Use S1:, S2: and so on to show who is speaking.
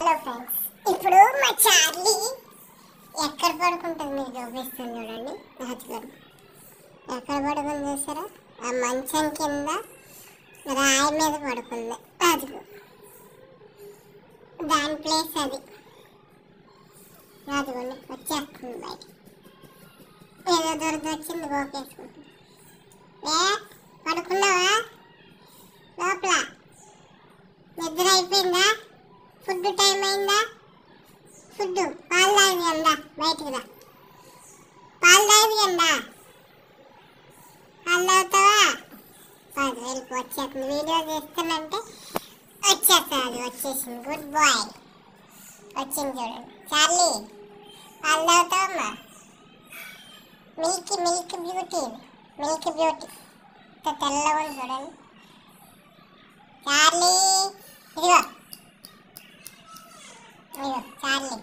S1: Hello friends, ఇప్పుడు మా Charlie ఎక్కడ పడుకుంటుంది మీరు చూపిస్తుంది చూడండి. రాజుగారు ఎక్కడ పడుకుంది చూసారా? ఆ మంచం కింద రాయి మీద పడుకుంది. రాజుగారు దాని ప్లేస్ అది. రాజుగారిని వచ్చేస్తుంది బయట. ఏదో దొరద వచ్చింది, గోకేసుకుంటుంది. పడుకున్నావా? లోపల నిద్ర అయిపోయిందా? ఫుడ్ టైం అయిందా? ఫుడ్ పాలు తాగియండా, బయటికి రా. పాలు తాగియండా, పాలు తాగుతావా? అది వెళ్ళి వచ్చేస్తుంది. వీడియో చేస్తానంటే వచ్చేస్తుంది. అది వచ్చేసింది. గుడ్ బాయ్ వచ్చింది చూడండి. చార్లీ పాలు తాగుతావమ్మా? మిల్క్ బ్యూటీ, మిల్క్ బ్యూటీ తెల్లగా ఉంది చూడండి. చార్లీ ఇదిగో చార్లీ